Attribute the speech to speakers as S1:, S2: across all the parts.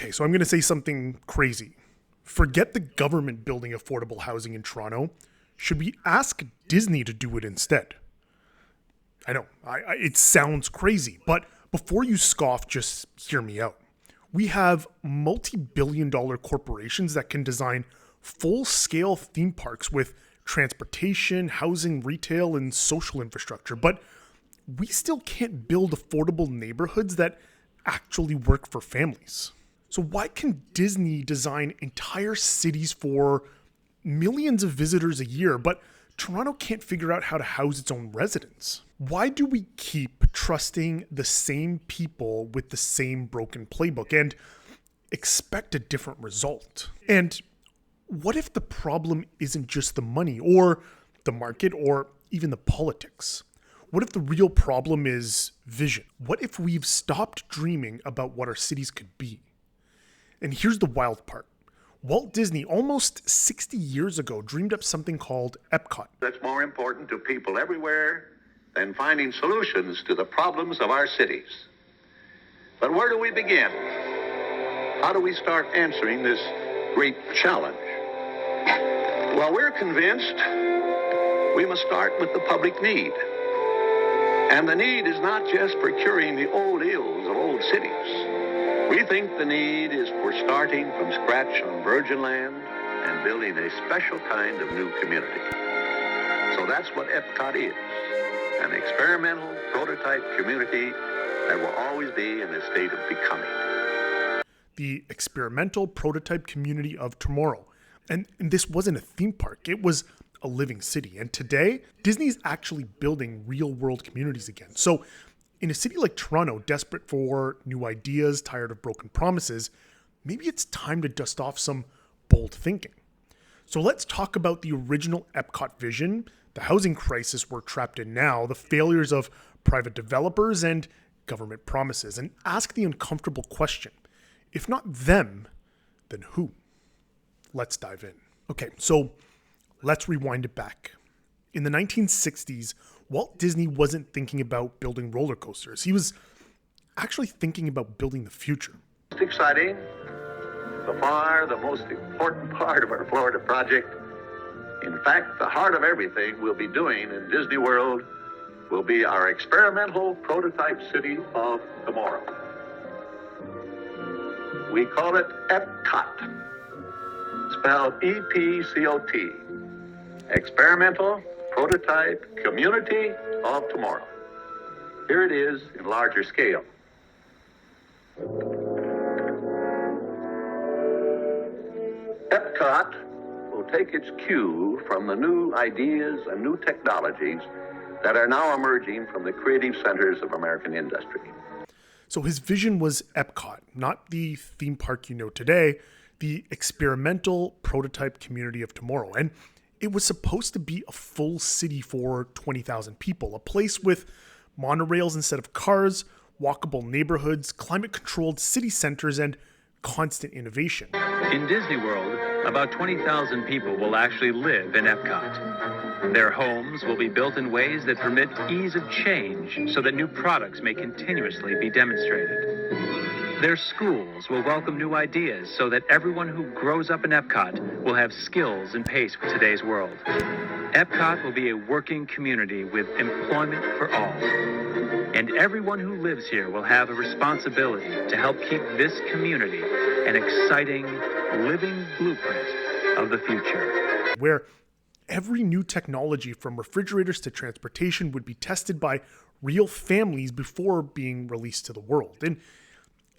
S1: Okay, so I'm going to say something crazy. Forget the government building affordable housing in Toronto. Should we ask Disney to do it instead? I know, it sounds crazy, but before you scoff, just hear me out. We have multi-billion-dollar corporations that can design full-scale theme parks with transportation, housing, retail, and social infrastructure, but we still can't build affordable neighborhoods that actually work for families. So why can Disney design entire cities for millions of visitors a year, but Toronto can't figure out how to house its own residents? Why do we keep trusting the same people with the same broken playbook and expect a different result? And what if the problem isn't just the money or the market or even the politics? What if the real problem is vision? What if we've stopped dreaming about what our cities could be? And here's the wild part. Walt Disney, almost 60 years ago, dreamed up something called EPCOT.
S2: That's more important to people everywhere than finding solutions to the problems of our cities. But where do we begin? How do we start answering this great challenge? Well, we're convinced we must start with the public need. And the need is not just for curing the old ills of old cities. We think the need is for starting from scratch on virgin land and building a special kind of new community. So that's what EPCOT is, an experimental prototype community that will always be in a state of becoming.
S1: The experimental prototype community of tomorrow. And this wasn't a theme park, it was a living city. And today, Disney's actually building real-world communities again. So in a city like Toronto, desperate for new ideas, tired of broken promises, maybe it's time to dust off some bold thinking. So let's talk about the original EPCOT vision, the housing crisis we're trapped in now, the failures of private developers and government promises, and ask the uncomfortable question. If not them, then who? Let's dive in. Okay, so let's rewind it back. In the 1960s, Walt Disney wasn't thinking about building roller coasters. He was actually thinking about building the future.
S2: Most exciting, the most important part of our Florida project, in fact, the heart of everything we'll be doing in Disney World will be our experimental prototype city of tomorrow. We call it EPCOT, spelled E-P-C-O-T, Experimental Prototype Community of Tomorrow. Here it is in larger scale. EPCOT will take its cue from the new ideas and new technologies that are now emerging from the creative centers of American industry.
S1: So his vision was EPCOT, not the theme park you know today, the experimental prototype community of tomorrow. And it was supposed to be a full city for 20,000 people, a place with monorails instead of cars, walkable neighborhoods, climate-controlled city centers, and constant innovation.
S3: In Disney World, about 20,000 people will actually live in EPCOT. Their homes will be built in ways that permit ease of change so that new products may continuously be demonstrated. Their schools will welcome new ideas so that everyone who grows up in EPCOT will have skills and pace for today's world. EPCOT will be a working community with employment for all. And everyone who lives here will have a responsibility to help keep this community an exciting, living blueprint of the future.
S1: Where every new technology from refrigerators to transportation would be tested by real families before being released to the world. In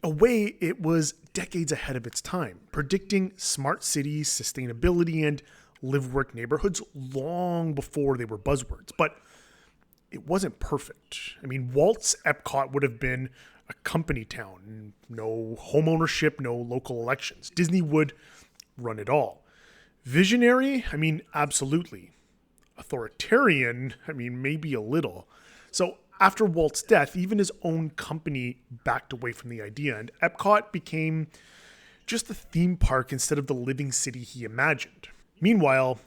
S1: a way, it was decades ahead of its time, predicting smart cities, sustainability, and live-work neighborhoods long before they were buzzwords. But it wasn't perfect. I mean, Walt's EPCOT would have been a company town, no home ownership, no local elections. Disney would run it all. Visionary? I mean, absolutely. Authoritarian? I mean, maybe a little. So after Walt's death, even his own company backed away from the idea, and EPCOT became just a theme park instead of the living city he imagined. Meanwhile,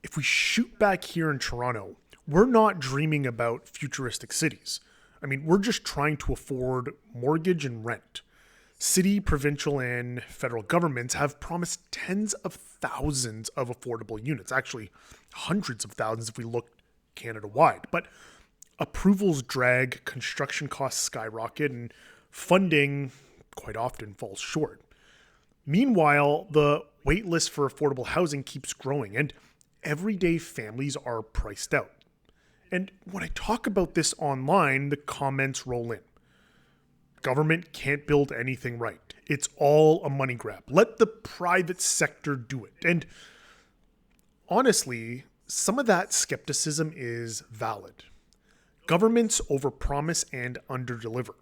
S1: if we shoot back here in Toronto, we're not dreaming about futuristic cities. I mean, we're just trying to afford mortgage and rent. City, provincial, and federal governments have promised tens of thousands of affordable units, actually hundreds of thousands if we look Canada-wide. But approvals drag, construction costs skyrocket, and funding quite often falls short. Meanwhile, the wait list for affordable housing keeps growing, and everyday families are priced out. And when I talk about this online, the comments roll in. Government can't build anything right. It's all a money grab. Let the private sector do it. And honestly, some of that skepticism is valid. Governments overpromise and underdeliver.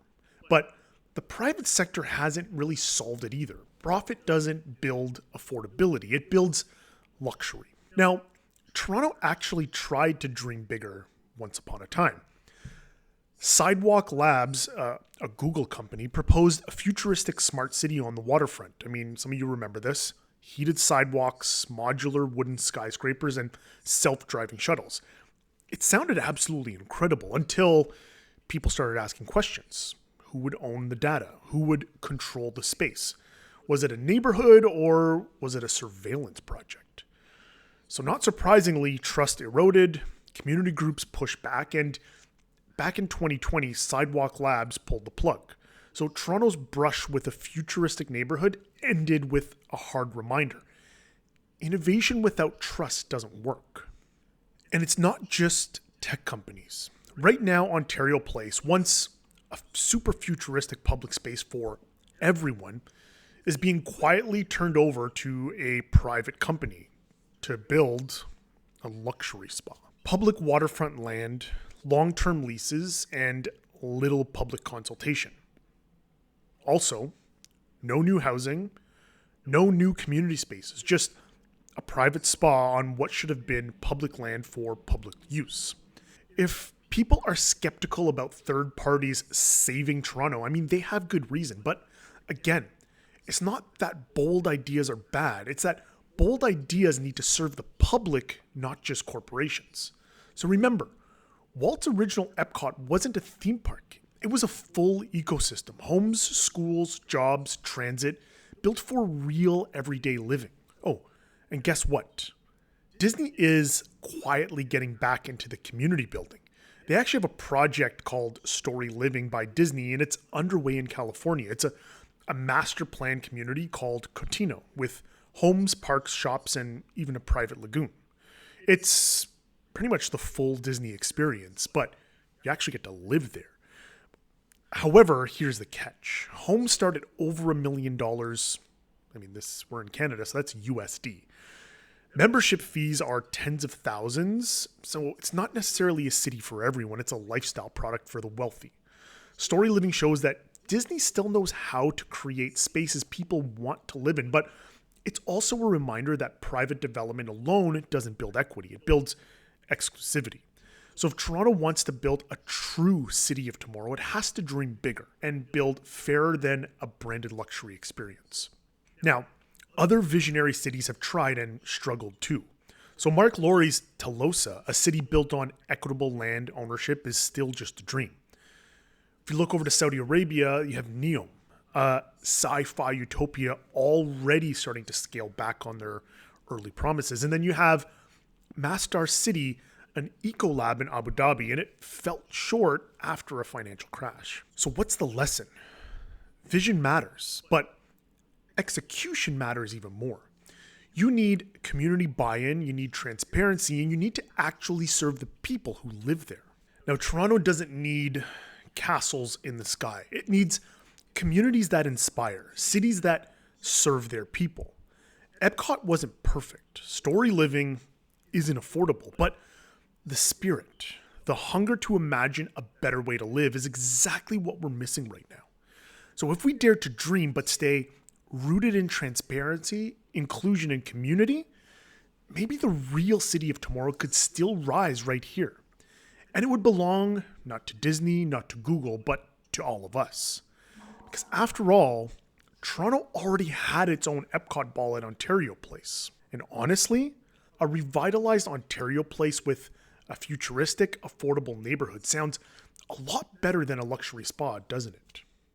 S1: But the private sector hasn't really solved it either. Profit doesn't build affordability. It builds luxury. Now, Toronto actually tried to dream bigger once upon a time. Sidewalk Labs, a Google company, proposed a futuristic smart city on the waterfront. I mean, some of you remember this. Heated sidewalks, modular wooden skyscrapers, and self-driving shuttles. It sounded absolutely incredible until people started asking questions. Who would own the data? Who would control the space? Was it a neighborhood or was it a surveillance project? So not surprisingly, trust eroded, community groups pushed back, and back in 2020, Sidewalk Labs pulled the plug. So Toronto's brush with a futuristic neighborhood ended with a hard reminder. Innovation without trust doesn't work. And it's not just tech companies. Right now, Ontario Place, once a super futuristic public space for everyone, is being quietly turned over to a private company to build a luxury spa. Public waterfront land, long-term leases, and little public consultation. Also, no new housing, no new community spaces, just a private spa on what should have been public land for public use. If people are skeptical about third parties saving Toronto, I mean, they have good reason. But again, it's not that bold ideas are bad. It's that bold ideas need to serve the public, not just corporations. So remember, Walt's original EPCOT wasn't a theme park. It was a full ecosystem. Homes, schools, jobs, transit, built for real everyday living. Oh, and guess what? Disney is quietly getting back into the community building. They actually have a project called Storyliving by Disney, and it's underway in California. It's a master plan community called Cotino with homes, parks, shops, and even a private lagoon. It's pretty much the full Disney experience, but you actually get to live there. However, here's the catch. Homes start at over $1 million. I mean, we're in Canada, so that's USD. Membership fees are tens of thousands, so it's not necessarily a city for everyone. It's a lifestyle product for the wealthy. Storyliving shows that Disney still knows how to create spaces people want to live in, but it's also a reminder that private development alone doesn't build equity. It builds exclusivity. So if Toronto wants to build a true city of tomorrow, it has to dream bigger and build fairer than a branded luxury experience. Now, other visionary cities have tried and struggled too. So Mark Laurie's Telosa, a city built on equitable land ownership, is still just a dream. If you look over to Saudi Arabia, you have Neom, a sci-fi utopia already starting to scale back on their early promises. And then you have Masdar City, an eco-lab in Abu Dhabi, and it fell short after a financial crash. So what's the lesson? Vision matters, but execution matters even more. You need community buy-in, you need transparency, and you need to actually serve the people who live there. Now, Toronto doesn't need castles in the sky. It needs communities that inspire, cities that serve their people. EPCOT wasn't perfect. Storyliving isn't affordable, but the spirit, the hunger to imagine a better way to live is exactly what we're missing right now. So if we dare to dream but stay rooted in transparency, inclusion, and community, maybe the real city of tomorrow could still rise right here. And it would belong not to Disney, not to Google, but to all of us. Because after all, Toronto already had its own EPCOT ball at Ontario Place. And honestly, a revitalized Ontario Place with a futuristic, affordable neighborhood sounds a lot better than a luxury spa, doesn't it?